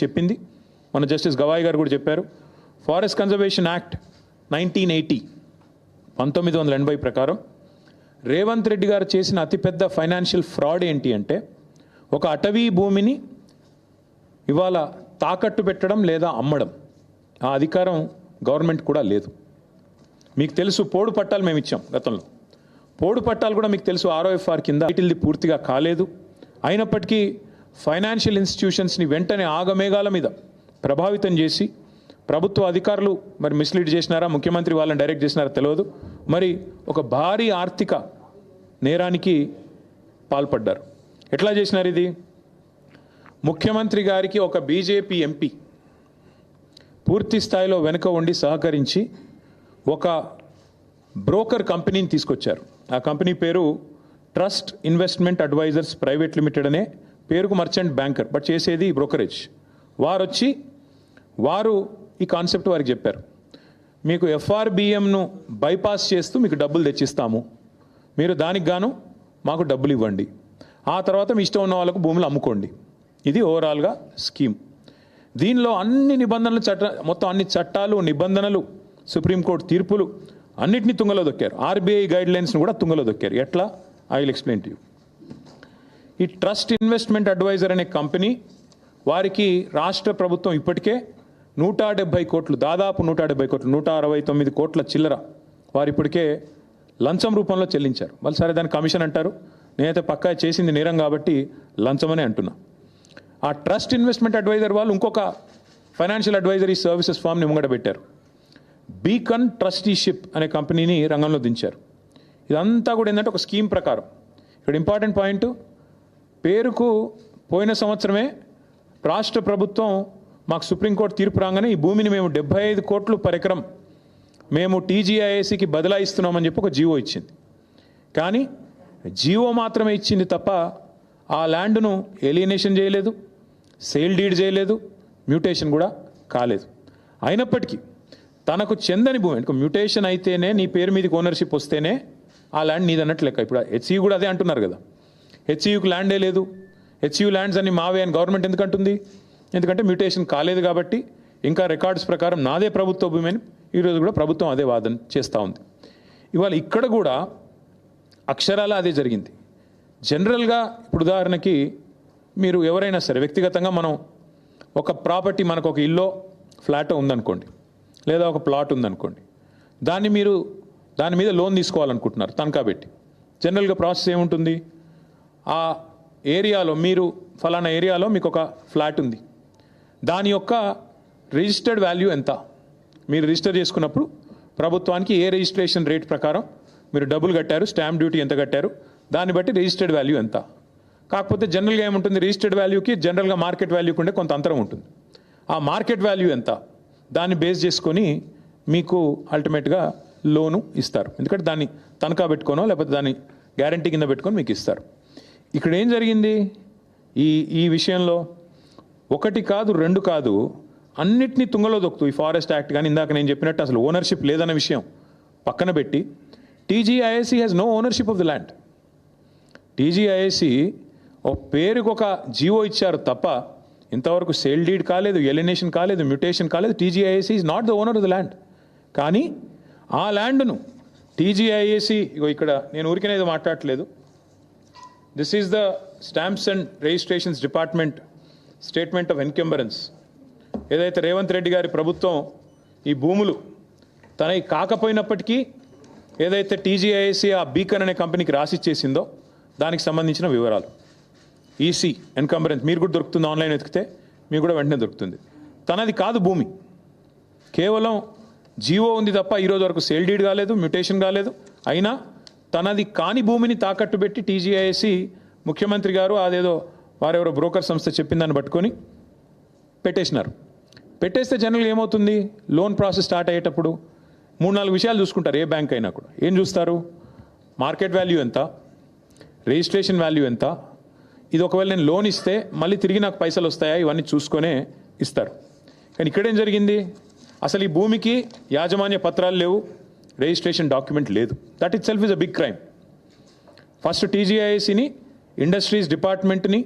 చెప్పింది మన జస్టిస్ గవాయ్ గారు కూడా చెప్పారు. ఫారెస్ట్ కన్జర్వేషన్ యాక్ట్ 1980 ప్రకారం రేవంత్ రెడ్డి గారు చేసిన అతిపెద్ద ఫైనాన్షియల్ ఫ్రాడ్ ఏంటి అంటే ఒక అటవీ భూమిని ఇవాళ తాకట్టు పెట్టడం లేదా అమ్మడం ఆ అధికారం గవర్నమెంట్ కూడా లేదు. మీకు తెలుసు పోడు పట్టాలు మేము ఇచ్చాం గతంలో. పోడు పట్టాలు కూడా మీకు తెలుసు ఆర్ఓఎఫ్ఆర్ కింద వీటిల్ది పూర్తిగా కాలేదు. అయినప్పటికీ ఫైనాన్షియల్ ఇన్స్టిట్యూషన్స్ని వెంటనే ఆగమేఘాల మీద ప్రభావితం చేసి ప్రభుత్వ అధికారులు మరి మిస్లీడ్ చేసినారా, ముఖ్యమంత్రి వాళ్ళని డైరెక్ట్ చేసినారా తెలియదు, మరి ఒక భారీ ఆర్థిక నేరానికి పాల్పడ్డారు. ఎట్లా చేసినారు ఇది? ముఖ్యమంత్రి గారికి ఒక బీజేపీ ఎంపీ పూర్తి స్థాయిలో వెనుక ఉండి సహకరించి ఒక బ్రోకర్ కంపెనీని తీసుకొచ్చారు. ఆ కంపెనీ పేరు Trust Investment Advisors Private Limited అనే పేరుకు మర్చెంట్ బ్యాంకర్, బట్ చేసేది బ్రోకరేజ్. వారు ఈ కాన్సెప్ట్ వారికి చెప్పారు, మీకు ఎఫ్ఆర్బిఎంను బైపాస్ చేస్తూ మీకు డబ్బులు తెచ్చిస్తాము, మీరు దానికి గాను మాకు డబ్బులు ఇవ్వండి, ఆ తర్వాత మీ ఇష్టం ఉన్న వాళ్ళకు భూములు అమ్ముకోండి. ఇది ఓవరాల్గా స్కీమ్. దీనిలో అన్ని నిబంధనలు మొత్తం అన్ని చట్టాలు నిబంధనలు సుప్రీంకోర్టు తీర్పులు అన్నిటినీ తుంగలో దొక్కారు. ఆర్బీఐ గైడ్ లైన్స్ను కూడా తుంగలో దొక్కారు. ఎట్లా? I will explain to you. ఈ ట్రస్ట్ ఇన్వెస్ట్మెంట్ అడ్వైజర్ అనే కంపెనీ వారికి రాష్ట్ర ప్రభుత్వం ఇప్పటికే 170 కోట్లు, దాదాపు 170 కోట్లు, 169 కోట్ల చిల్లర వారు ఇప్పటికే లంచం రూపంలో చెల్లించారు. వాళ్ళు సరే దాని కమిషన్ అంటారు, నేనైతే పక్కా చేసింది నేరం కాబట్టి లంచమనే అంటున్నా. ఆ ట్రస్ట్ ఇన్వెస్ట్మెంట్ అడ్వైజర్ వాళ్ళు ఇంకొక ఫైనాన్షియల్ అడ్వైజరీ సర్వీసెస్ ఫామ్ని ముంగట పెట్టారు. బీకన్ ట్రస్టీషిప్ అనే కంపెనీని రంగంలో దించారు. ఇదంతా కూడా ఏంటంటే ఒక స్కీమ్ ప్రకారం. ఇక్కడ ఇంపార్టెంట్ పాయింట్, పేరుకు పోయిన సంవత్సరమే రాష్ట్ర ప్రభుత్వం మాకు సుప్రీంకోర్టు తీర్పు రాగానే ఈ భూమిని మేము 75 కోట్లు పర్ ఎకరం మేము టీజీఐఏసీకి బదలాయిస్తున్నామని చెప్పి ఒక జీవో ఇచ్చింది. కానీ జీవో మాత్రమే ఇచ్చింది తప్ప ఆ ల్యాండ్ను ఎలియనేషన్ చేయలేదు, సేల్ డీడ్ చేయలేదు, మ్యూటేషన్ కూడా కాలేదు. అయినప్పటికీ తనకు చెందని భూమి, మ్యూటేషన్ అయితేనే నీ పేరు మీదకి ఓనర్షిప్ వస్తేనే ఆ ల్యాండ్ నీదన్నట్టు లెక్క. ఇప్పుడు హెచ్ఈయూ కూడా అదే అంటున్నారు కదా, హెచ్ఈయూకి ల్యాండే లేదు, హెచ్ఈయూ ల్యాండ్స్ అన్ని మావే అని గవర్నమెంట్ ఎందుకు అంటుంది? ఎందుకంటే మ్యూటేషన్ కాలేదు కాబట్టి ఇంకా రికార్డ్స్ ప్రకారం నాదే ప్రభుత్వ భూమి అని ఈరోజు కూడా ప్రభుత్వం అదే వాదన చేస్తూ ఉంది. ఇవాళ ఇక్కడ కూడా అక్షరాల అదే జరిగింది. జనరల్గా ఇప్పుడు ఉదాహరణకి మీరు ఎవరైనా సరే వ్యక్తిగతంగా మనం ఒక ప్రాపర్టీ, మనకు ఒక ఇల్లో ఫ్లాట్ ఉందనుకోండి, లేదా ఒక ప్లాట్ ఉందనుకోండి, మీరు దాని మీద లోన్ తీసుకోవాలనుకుంటున్నారు తనఖా పెట్టి. జనరల్గా ప్రాసెస్ ఏముంటుంది? ఆ ఏరియాలో మీరు ఫలానా ఏరియాలో మీకు ఒక ఫ్లాట్ ఉంది, దాని యొక్క రిజిస్టర్డ్ వాల్యూ ఎంత, మీరు రిజిస్టర్ చేసుకున్నప్పుడు ప్రభుత్వానికి ఏ రిజిస్ట్రేషన్ రేట్ ప్రకారం మీరు డబ్బులు కట్టారు, స్టాంప్ డ్యూటీ ఎంత కట్టారు, దాన్ని బట్టి రిజిస్టర్డ్ వాల్యూ ఎంత. కాకపోతే జనరల్గా ఏముంటుంది, రిజిస్టర్డ్ వాల్యూకి జనరల్గా మార్కెట్ వాల్యూకి ఉండే కొంత అంతరం ఉంటుంది. ఆ మార్కెట్ వాల్యూ ఎంత దాన్ని బేస్ చేసుకొని మీకు అల్టిమేట్గా లోను ఇస్తారు. ఎందుకంటే దాన్ని తనఖా పెట్టుకోనో లేకపోతే దాన్ని గ్యారంటీ కింద పెట్టుకొని మీకు ఇస్తారు. ఇక్కడ ఏం జరిగింది ఈ విషయంలో? ఒకటి కాదు, రెండు కాదు, అన్నిటినీ తుంగలో దొక్కుతూ ఈ ఫారెస్ట్ యాక్ట్ కానీ ఇందాక నేను చెప్పినట్టు అసలు ఓనర్షిప్ లేదన్న విషయం పక్కన పెట్టి TGIAC has no ownership of the land. TGIAC ఒక పేరుకు ఒక జీవో ఇచ్చారు తప్ప ఇంతవరకు సేల్ డీడ్ కాలేదు, ఎలినేషన్ కాలేదు, మ్యూటేషన్ కాలేదు. TGIAC is not the owner of the land. కానీ ఆ ల్యాండ్ను టీజీఐఏసీ, ఇక్కడ నేను ఊరికనేది మాట్లాడట్లేదు, this is the stamps and registrations department statement of encumbrance. ఏదైతే రేవంత్ రెడ్డి గారి ప్రభుత్వం ఈ భూములు తనవి కాకపోయినప్పటికీ ఏదైతే టీజీఐఏసీ ఆ బీకన్ అనే కంపెనీకి రాసిచ్చేసిందో దానికి సంబంధించిన వివరాలు, ఈసీ ఎన్కంబరెన్స్ మీరు కూడా దొరుకుతుంది, ఆన్లైన్ వెతికితే మీకు కూడా వెంటనే దొరుకుతుంది. తనది కాదు భూమి, కేవలం జీవో ఉంది తప్ప ఈరోజు వరకు సేల్ డీడ్ కాలేదు, మ్యూటేషన్ కాలేదు. అయినా తనది కాని భూమిని తాకట్టు పెట్టి టీజీఐఏసీ ముఖ్యమంత్రి గారు అదేదో వారెవరో బ్రోకర్ సంస్థ చెప్పిందని పట్టుకొని పెట్టేసినారు. పెట్టేస్తే జనరల్గా ఏమవుతుంది, లోన్ ప్రాసెస్ స్టార్ట్ అయ్యేటప్పుడు 3-4 విషయాలు చూసుకుంటారు. ఏ బ్యాంక్ అయినా కూడా ఏం చూస్తారు? మార్కెట్ వాల్యూ ఎంత, రిజిస్ట్రేషన్ వాల్యూ ఎంత, ఇది ఒకవేళ నేను లోన్ ఇస్తే మళ్ళీ తిరిగి నాకు పైసలు వస్తాయా, ఇవన్నీ చూసుకొనే ఇస్తారు. కానీ ఇక్కడేం జరిగింది, అసలు ఈ భూమికి యాజమాన్య పత్రాలు లేవు, రిజిస్ట్రేషన్ డాక్యుమెంట్ లేదు. That itself is a big crime. First టీజీఐఏసీని, ఇండస్ట్రీస్ డిపార్ట్మెంట్ని,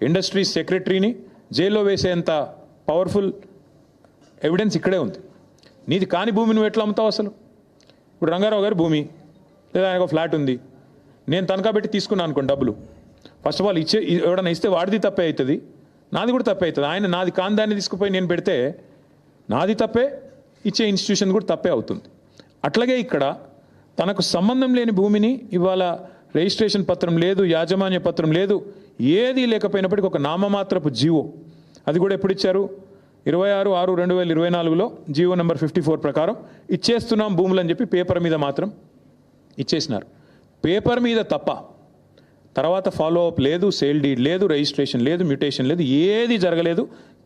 ఇండస్ట్రీస్ సెక్రటరీని జైల్లో వేసేంత పవర్ఫుల్ ఎవిడెన్స్ ఇక్కడే ఉంది. నీది కాని భూమి నువ్వు ఎట్లా అమ్ముతావు అసలు? ఇప్పుడు రంగారావు గారి భూమి లేదా ఆయనకు ఫ్లాట్ ఉంది, నేను తనఖా పెట్టి తీసుకున్నాను అనుకోండి డబ్బులు. ఫస్ట్ ఆఫ్ ఆల్ ఎవడన్నా ఇస్తే వాడిది తప్పే అవుతుంది, నాది కూడా తప్పే అవుతుంది. ఆయన నాది కాని దాన్ని తీసుకుపోయి నేను పెడితే నాది తప్పే, ఇచ్చే ఇన్స్టిట్యూషన్ కూడా తప్పే అవుతుంది. అట్లాగే ఇక్కడ తనకు సంబంధం లేని భూమిని ఇవాళ రిజిస్ట్రేషన్ పత్రం లేదు, యాజమాన్య పత్రం లేదు, ఏది లేకపోయినప్పటికీ ఒక నామమాత్రపు జీవో, అది కూడా ఎప్పుడు ఇచ్చారు? 26/6/2024లో జీవో నెంబర్ 54 ప్రకారం ఇచ్చేస్తున్నాం భూములు అని చెప్పి పేపర్ మీద మాత్రం ఇచ్చేసినారు. పేపర్ మీద తప్ప తర్వాత ఫాలో అప్ లేదు, సేల్ డీడ్ లేదు, రిజిస్ట్రేషన్ లేదు, మ్యూటేషన్ లేదు, ఏది జరగలేదు.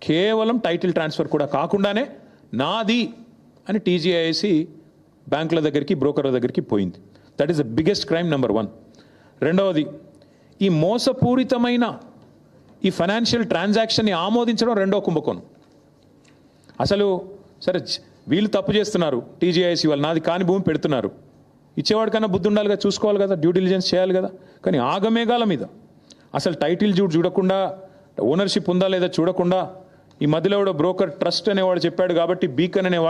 కేవలం టైటిల్ ట్రాన్స్ఫర్ కూడా కాకుండానే నాది అని టీజీఐసి బ్యాంకుల దగ్గరికి, బ్రోకర్ల దగ్గరికి పోయింది. That is the biggest crime number 1. రెండవది, ఈ మోసపూరితమైన ఈ ఫైనాన్షియల్ ట్రాన్సాక్షన్ని ఆమోదించడం రెండో కుంభకోణం. అసలు సరే వీళ్ళు తప్పు చేస్తున్నారు, టీజీఐసి వాళ్ళు నాది కాని భూమి పెడుతున్నారు, ఇచ్చేవాడికన్నా బుద్ధి ఉండాలిగా, చూసుకోవాలి కదా, డ్యూ డిలిజెన్స్ చేయాలి కదా. కానీ ఆగమేఘాల మీద అసలు టైటిల్ చూడకుండా, ఓనర్షిప్ ఉందా లేదా చూడకుండా, ఈ మధ్యలో కూడా బ్రోకర్ ట్రస్ట్ అనేవాడు చెప్పాడు కాబట్టి బీకన్ అనేవాడు